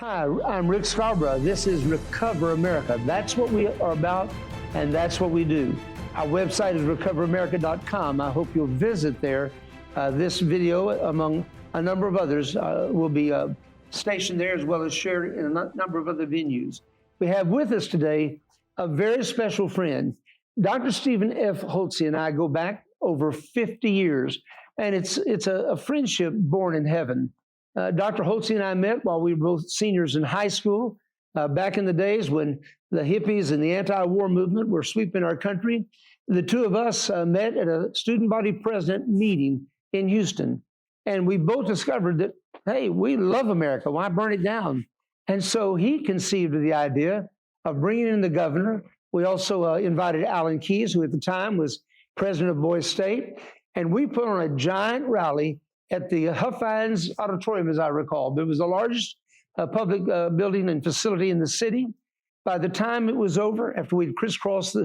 Hi, I'm Rick Scarborough. This is Recover America. That's what we are about, and that's what we do. Our website is recoveramerica.com. I hope you'll visit there. This video, among a number of others, will be stationed there as well as shared in a number of other venues. We have with us today a very special friend. Dr. Stephen F. Hotze and I go back over 50 years, and it's a friendship born in heaven. Dr. Hotze and I met while we were both seniors in high school, back in the days when the hippies and the anti-war movement were sweeping our country. The two of us met at a student body president meeting in Houston, and we both discovered that, hey, we love America. Why burn it down? And so he conceived of the idea of bringing in the governor. We also invited Alan Keyes, who at the time was president of Boise State, and we put on a giant rally at the Huffines Auditorium, as I recall. It was the largest public building and facility in the city. By the time it was over, after we'd crisscrossed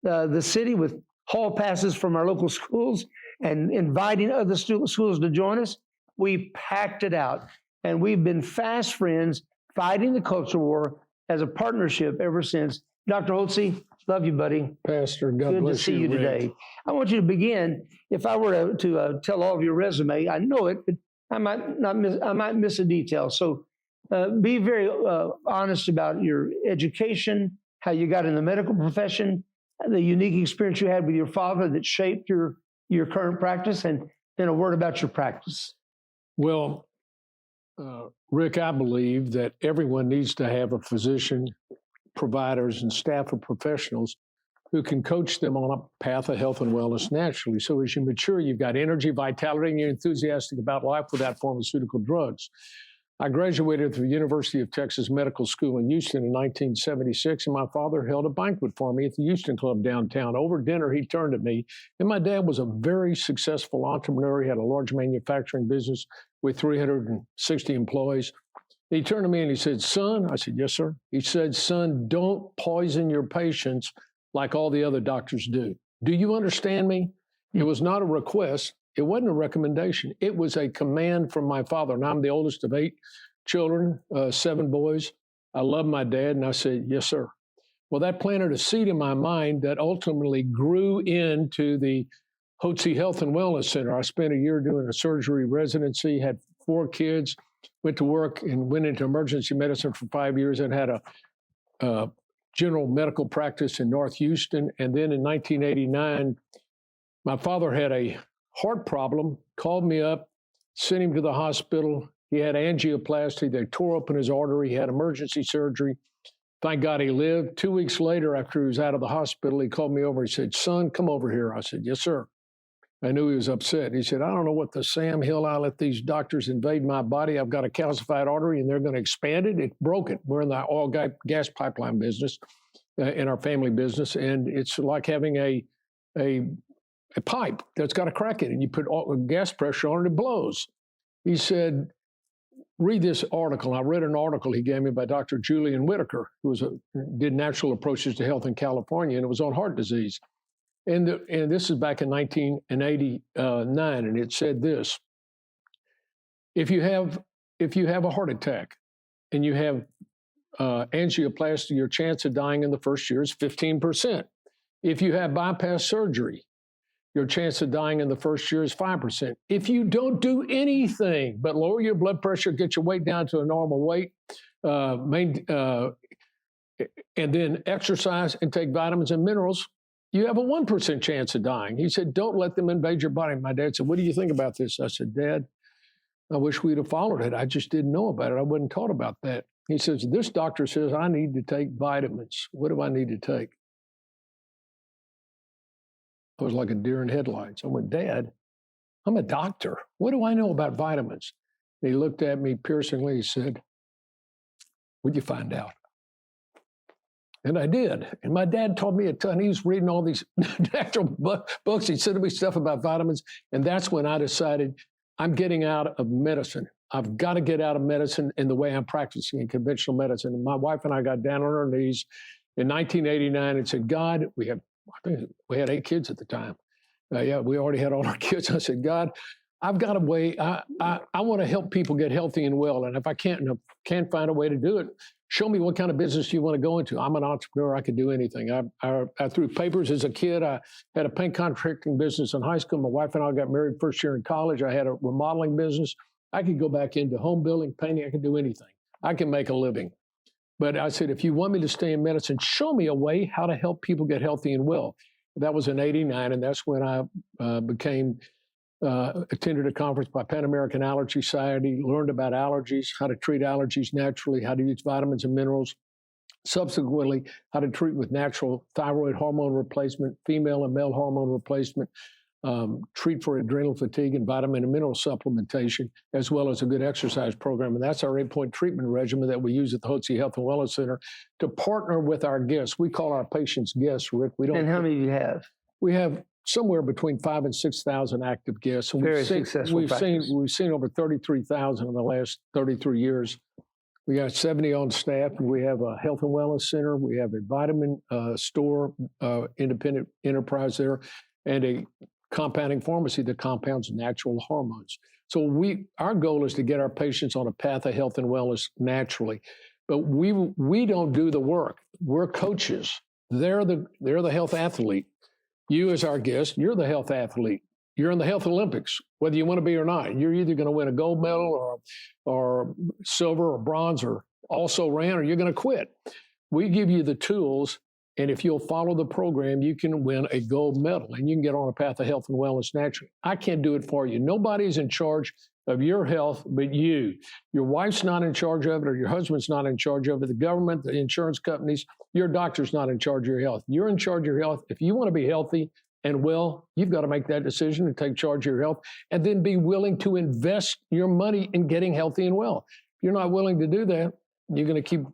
the city with hall passes from our local schools and inviting other schools to join us, we packed it out. And we've been fast friends fighting the culture war as a partnership ever since. Dr. Hotze, love you, buddy. Pastor, God bless you. Good to see you today. I want you to begin. If I were to tell all of your resume, I know it, but I might miss a detail. So be very honest about your education, how you got in the medical profession, the unique experience you had with your father that shaped your current practice, and then a word about your practice. Well, Rick, I believe that everyone needs to have a physician, providers, and staff of professionals who can coach them on a path of health and wellness naturally. So as you mature, you've got energy, vitality, and you're enthusiastic about life without pharmaceutical drugs. I graduated from the University of Texas Medical School in Houston in 1976, and my father held a banquet for me at the Houston Club downtown. Over dinner, he turned to me, and my dad was a very successful entrepreneur. He had a large manufacturing business with 360 employees. He turned to me and he said, "Son," I said, "Yes, sir." He said, "Son, don't poison your patients like all the other doctors do. Do you understand me?" It was not a request. It wasn't a recommendation. It was a command from my father. And I'm the oldest of 8 children, 7 boys. I love my dad. And I said, "Yes, sir." Well, that planted a seed in my mind that ultimately grew into the Hotze Health and Wellness Center. I spent a year doing a surgery residency, had 4 kids, went to work and went into emergency medicine for 5 years, and had a general medical practice in North Houston. And then in 1989, my father had a heart problem, called me up, sent him to the hospital. He had angioplasty. They tore open his artery. He had emergency surgery. Thank God he lived. 2 weeks later, after he was out of the hospital, he called me over. He said, "Son, come over here." I said, "Yes, sir." I knew he was upset. He said, "I don't know what the Sam Hill, I let these doctors invade my body. I've got a calcified artery and they're going to expand it. It broke it. We're in the oil gas pipeline business, in our family business. And it's like having a pipe that's got a crack in it. You put gas pressure on it, it blows." He said, "Read this article." I read an article he gave me by Dr. Julian Whitaker, who did natural approaches to health in California, and it was on heart disease. And this is back in 1989, and it said this: if you have a heart attack and you have angioplasty, your chance of dying in the first year is 15%. If you have bypass surgery, your chance of dying in the first year is 5%. If you don't do anything but lower your blood pressure, get your weight down to a normal weight, and then exercise and take vitamins and minerals, you have a 1% chance of dying. He said, "Don't let them invade your body." My dad said, "What do you think about this?" I said, "Dad, I wish we'd have followed it. I just didn't know about it. I wasn't taught about that." He says, "This doctor says I need to take vitamins. What do I need to take?" I was like a deer in headlights. I went, "Dad, I'm a doctor. What do I know about vitamins?" And he looked at me piercingly. He said, "Would you find out?" And I did. And my dad taught me a ton. He was reading all these natural books. He sent me stuff about vitamins. And that's when I decided I'm getting out of medicine. I've got to get out of medicine in the way I'm practicing in conventional medicine. And my wife and I got down on our knees in 1989 and said, "God," I think we had 8 kids at the time. We already had all our kids. I said, "God, I've got a way. I want to help people get healthy and well. And if I can't find a way to do it, show me what kind of business you want to go into. I'm an entrepreneur. I can do anything. I threw papers as a kid. I had a paint contracting business in high school. My wife and I got married first year in college. I had a remodeling business. I could go back into home building, painting. I can do anything. I can make a living. But I said, if you want me to stay in medicine, show me a way how to help people get healthy and well. That was in '89, and that's when I attended a conference by Pan American Allergy Society, learned about allergies, how to treat allergies naturally, how to use vitamins and minerals. Subsequently, how to treat with natural thyroid hormone replacement, female and male hormone replacement, treat for adrenal fatigue and vitamin and mineral supplementation, as well as a good exercise program. And that's our 8-point treatment regimen that we use at the Hotze Health and Wellness Center to partner with our guests. We call our patients guests, Rick. We don't. And how many do you have? We have somewhere between 5,000 and 6,000 active guests. And Very successful practice. We've seen over 33,000 in the last 33 years. We got 70 on staff, and we have a health and wellness center. We have a vitamin store, independent enterprise there, and a compounding pharmacy that compounds natural hormones. So our goal is to get our patients on a path of health and wellness naturally. But we don't do the work. We're coaches. They're the health athlete. You as our guest, you're the health athlete. You're in the health Olympics, whether you want to be or not. You're either going to win a gold medal or silver or bronze or also ran, or you're going to quit. We give you the tools, and if you'll follow the program, you can win a gold medal, and you can get on a path of health and wellness naturally. I can't do it for you. Nobody's in charge of your health but you. Your wife's not in charge of it, or your husband's not in charge of it. The government, the insurance companies, your doctor's not in charge of your health. You're in charge of your health. If you want to be healthy and well, you've got to make that decision and take charge of your health, and then be willing to invest your money in getting healthy and well. If you're not willing to do that, you're going to keep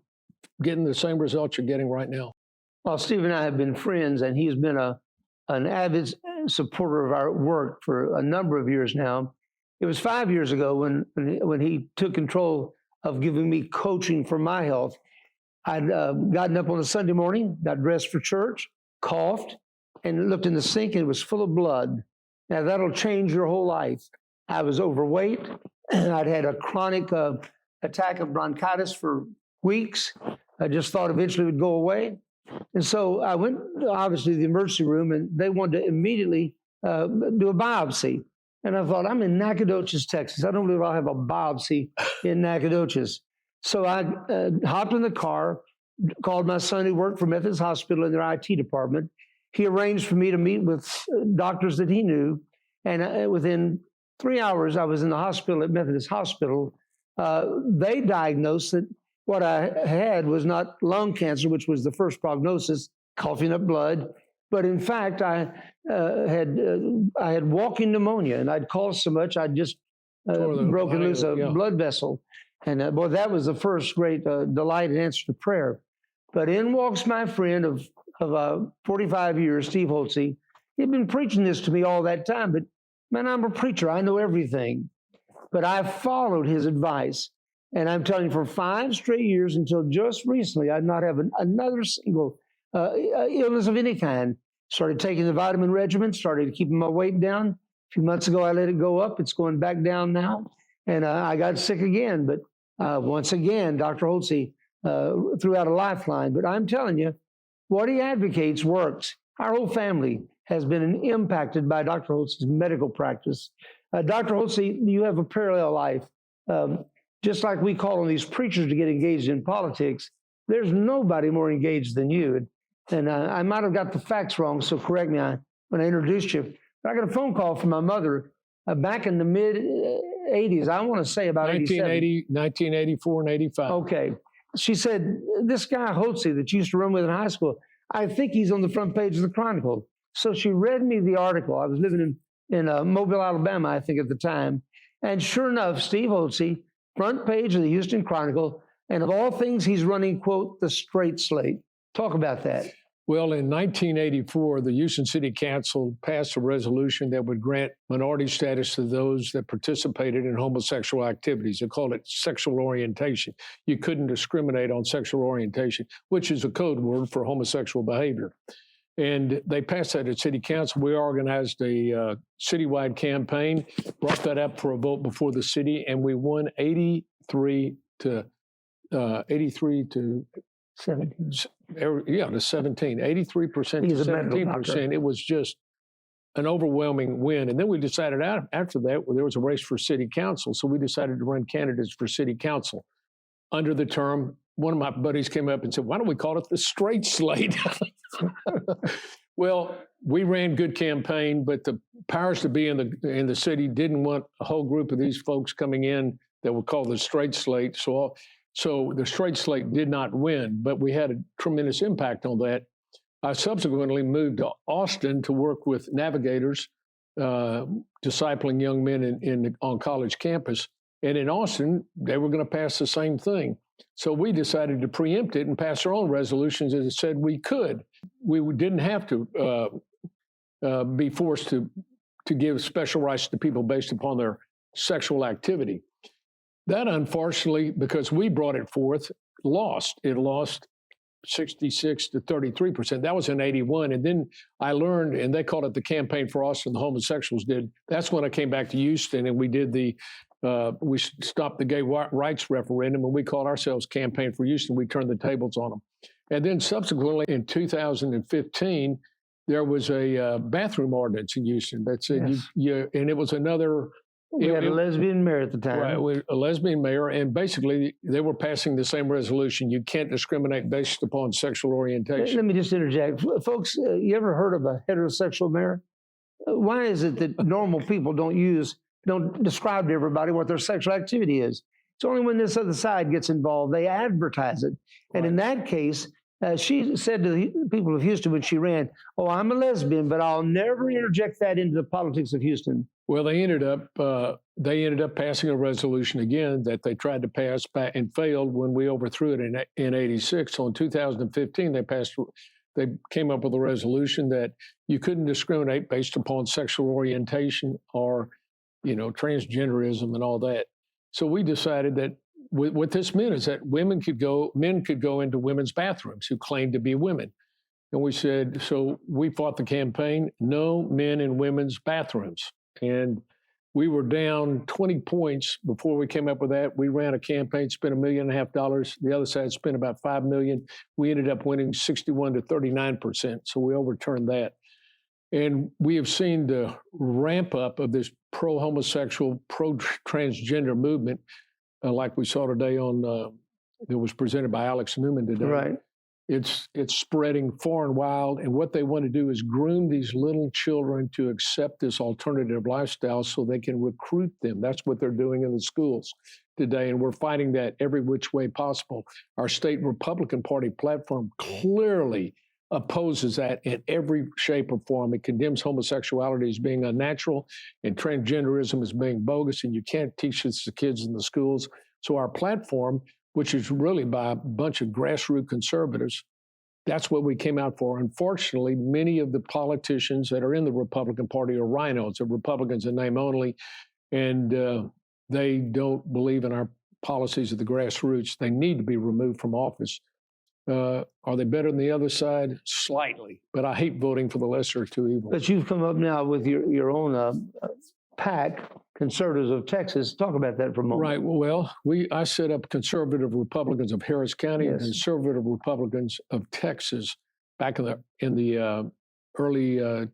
getting the same results you're getting right now. Well, Steve and I have been friends, and he's been an avid supporter of our work for a number of years now. It was 5 years ago when he took control of giving me coaching for my health. I'd gotten up on a Sunday morning, got dressed for church, coughed, and looked in the sink, and it was full of blood. Now, that'll change your whole life. I was overweight. I'd had a chronic attack of bronchitis for weeks. I just thought eventually it would go away. And so I went, obviously, to the emergency room, and they wanted to immediately do a biopsy. And I thought, I'm in Nacogdoches, Texas. I don't believe I'll have a biopsy in Nacogdoches. So I hopped in the car, called my son who worked for Methodist Hospital in their IT department. He arranged for me to meet with doctors that he knew. And within 3 hours, I was in the hospital at Methodist Hospital. They diagnosed that what I had was not lung cancer, which was the first prognosis, coughing up blood. But in fact, I had walking pneumonia, and I'd coughed so much I'd just broken loose a blood vessel. And boy, that was the first great delight and answer to prayer. But in walks my friend of 45 years, Steve Hotze. He'd been preaching this to me all that time, but man, I'm a preacher. I know everything. But I followed his advice. And I'm telling you, for 5 straight years until just recently, I'd not have another single illness of any kind. Started taking the vitamin regimen, started keeping my weight down. A few months ago, I let it go up. It's going back down now. And I got sick again. But once again, Dr. Hotze threw out a lifeline. But I'm telling you, what he advocates works. Our whole family has been impacted by Dr. Hotze's medical practice. Dr. Hotze, you have a parallel life. Just like we call on these preachers to get engaged in politics, there's nobody more engaged than you. And I might have got the facts wrong, so correct me when I introduced you. But I got a phone call from my mother back in the mid-'80s. I want to say about 1984 and 85. Okay. She said, this guy Hotze that you used to run with in high school, I think he's on the front page of the Chronicle. So she read me the article. I was living in Mobile, Alabama, I think at the time. And sure enough, Steve Hotze, front page of the Houston Chronicle, and of all things, he's running, quote, the straight slate. Talk about that. Well, in 1984, the Houston City Council passed a resolution that would grant minority status to those that participated in homosexual activities. They called it sexual orientation. You couldn't discriminate on sexual orientation, which is a code word for homosexual behavior. And they passed that at city council. We organized a citywide campaign, brought that up for a vote before the city, and we won 83 to 17. Yeah, to 17, 83% to 17%. It was just an overwhelming win. And then we decided after that, there was a race for city council. So we decided to run candidates for city council under the term. One of my buddies came up and said, why don't we call it the straight slate? Well, we ran good campaign, but the powers to be in the city didn't want a whole group of these folks coming in that were called the straight slate. So the straight slate did not win, but we had a tremendous impact on that. I subsequently moved to Austin to work with navigators, discipling young men on college campus. And in Austin, they were going to pass the same thing. So we decided to preempt it and pass our own resolutions as it said we could. We didn't have to be forced to give special rights to people based upon their sexual activity. That, unfortunately, because we brought it forth, lost. It lost 66 to 33%. That was in 81. And then I learned, and they called it the Campaign for Austin, the homosexuals did. That's when I came back to Houston and we did we stopped the gay rights referendum, and we called ourselves Campaign for Houston. We turned the tables on them. And then subsequently in 2015, there was a bathroom ordinance in Houston that said and it was another. We had a lesbian mayor at the time. Right, a lesbian mayor, and basically they were passing the same resolution. You can't discriminate based upon sexual orientation. Let me just interject. Folks, you ever heard of a heterosexual mayor? Why is it that normal people don't describe to everybody what their sexual activity is? It's only when this other side gets involved, they advertise it. And in that case, she said to the people of Houston when she ran, oh, I'm a lesbian, but I'll never interject that into the politics of Houston. Well, they ended up passing a resolution again that they tried to pass back and failed when we overthrew it in 86. So in 2015, they came up with a resolution that you couldn't discriminate based upon sexual orientation or, transgenderism and all that. So we decided that what this meant is that men could go into women's bathrooms who claimed to be women. And we said, so we fought the campaign, no men in women's bathrooms. And we were down 20 points before we came up with that. We ran a campaign, spent $1.5 million. The other side spent about $5 million. We ended up winning 61 to 39%. So we overturned that. And we have seen the ramp up of this pro-homosexual, pro-transgender movement, like we saw today that was presented by Alex Newman today. Right. It's spreading far and wide, and what they want to do is groom these little children to accept this alternative lifestyle so they can recruit them. That's what they're doing in the schools today, and we're fighting that every which way possible. Our state Republican Party platform clearly opposes that in every shape or form. It condemns homosexuality as being unnatural and transgenderism as being bogus, and you can't teach this to kids in the schools. So our platform, which is really by a bunch of grassroots conservatives, that's what we came out for. Unfortunately, many of the politicians that are in the Republican Party are rhinos. They're Republicans in name only, and they don't believe in our policies of the grassroots. They need to be removed from office. Are they better than the other side? Slightly, but I hate voting for the lesser of two evils. But you've come up now with your own PAC, Conservatives of Texas. Talk about that for a moment. Right. Well, I set up Conservative Republicans of Harris County and Conservative Republicans of Texas back in the early, it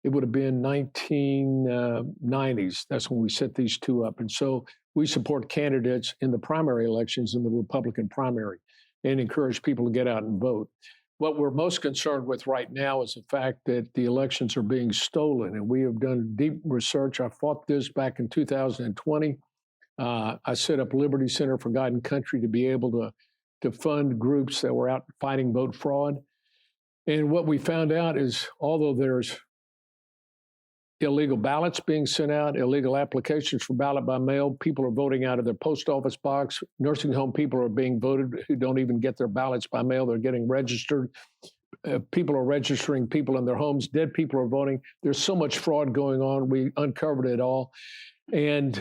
would have been 1990s. That's when we set these two up. And so we support candidates in the primary elections in the Republican primary and encourage people to get out and vote. What we're most concerned with right now is the fact that the elections are being stolen, and we have done deep research. I fought this back in 2020. I set up Liberty Center for God and Country to be able to fund groups that were out fighting vote fraud. And what we found out is, although there's illegal ballots being sent out, illegal applications for ballot by mail, people are voting out of their post office box, nursing home people are being voted who don't even get their ballots by mail, they're getting registered. People are registering people in their homes, dead people are voting. There's so much fraud going on. We uncovered it all. And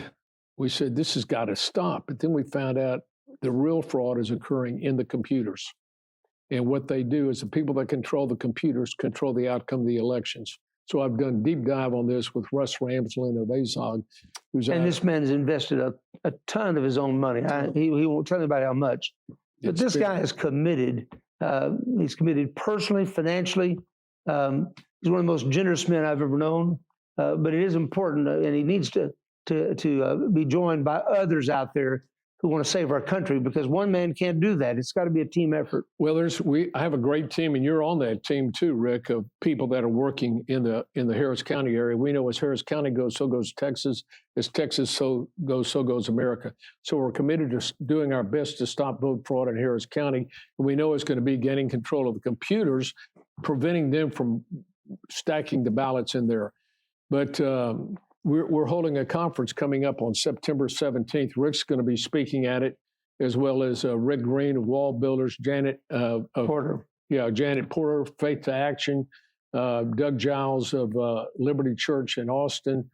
we said, this has got to stop. But then we found out the real fraud is occurring in the computers. And what they do is the people that control the computers control the outcome of the elections. So I've done deep dive on this with Russ Ramsland of ASOG. And this man has invested a ton of his own money. He won't tell anybody how much. But this guy is committed. He's committed personally, financially. He's one of the most generous men I've ever known. But it is important, and he needs to be joined by others out there who want to save our country, because one man can't do that. It's got to be a team effort. Well, I have a great team, and you're on that team too, Rick, of people that are working in the Harris County area. We know as Harris County goes, so goes Texas. As Texas so goes America. So we're committed to doing our best to stop vote fraud in Harris County. And we know it's going to be getting control of the computers, preventing them from stacking the ballots in there. But we're holding a conference coming up on September 17th. Rick's going to be speaking at it, as well as Rick Green of Wall Builders, Janet Porter. Yeah, Janet Porter, Faith to Action, Doug Giles of Liberty Church in Austin,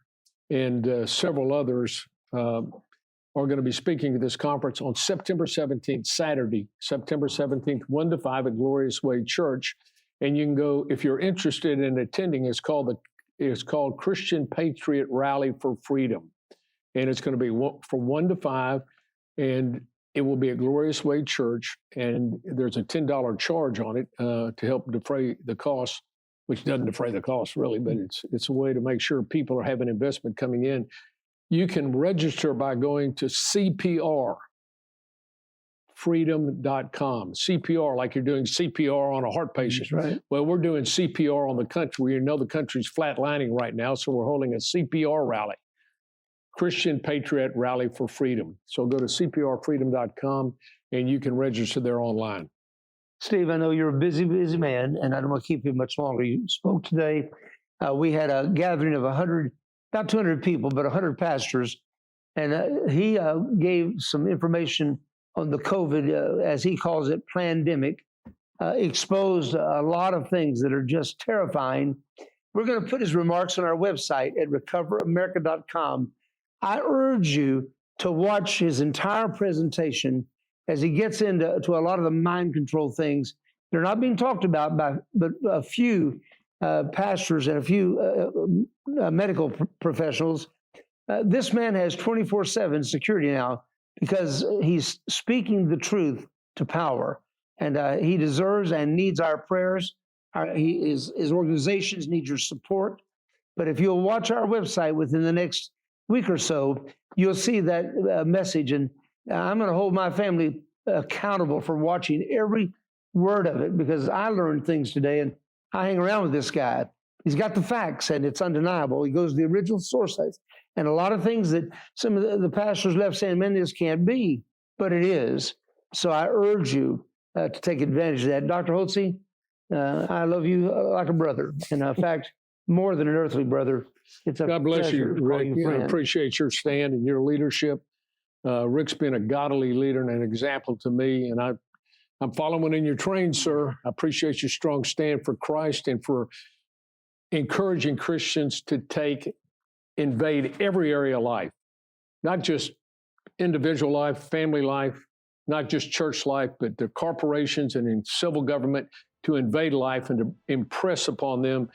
and several others are going to be speaking at this conference on September 17th, Saturday, September 17th, 1 to 5 at Glorious Way Church. And you can go, if you're interested in attending, it's called Christian Patriots Rally for Freedom. And it's going to be from 1 to 5, and it will be at Glorious Way Church. And there's a $10 charge on it to help defray the cost, which doesn't defray the cost really, but it's a way to make sure people are having investment coming in. You can register by going to CPRfreedom.com. CPR, like you're doing CPR on a heart patient. That's right. Well, we're doing CPR on the country. You know the country's flatlining right now, so we're holding a CPR rally, Christian Patriot Rally for Freedom. So go to CPRfreedom.com, and you can register there online. Steve, I know you're a busy man, and I don't want to keep you much longer. You spoke today. We had a gathering of about 200 people, but 100 pastors, and he gave some information on the COVID, as he calls it, pandemic, exposed a lot of things that are just terrifying. We're going to put his remarks on our website at recoveramerica.com. I urge you to watch his entire presentation as he gets into a lot of the mind control things. They're not being talked about but a few pastors and a few medical professionals. This man has 24/7 security now, because he's speaking the truth to power. And he deserves and needs our prayers. His organizations need your support. But if you'll watch our website within the next week or so, you'll see that message. And I'm going to hold my family accountable for watching every word of it, because I learned things today, and I hang around with this guy. He's got the facts, and it's undeniable. He goes to the original sources. And a lot of things that some of the pastors left saying, man, this can't be, but it is. So I urge you to take advantage of that. Dr. Hotze, I love you like a brother. And in fact, more than an earthly brother. It's a God bless you, Rick. I appreciate your stand and your leadership. Rick's been a godly leader and an example to me, and I'm following in your train, sir. I appreciate your strong stand for Christ and for encouraging Christians to invade every area of life, not just individual life, family life, not just church life, but the corporations and in civil government, to invade life and to impress upon them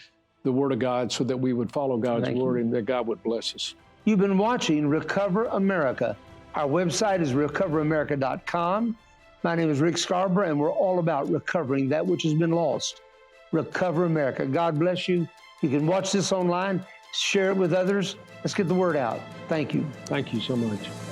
the Word of God, so that we would follow God's Word and that God would bless us. You've been watching Recover America. Our website is recoveramerica.com. My name is Rick Scarborough, and we're all about recovering that which has been lost. Recover America. God bless you. You can watch this online, share it with others. Let's get the word out. Thank you. Thank you so much.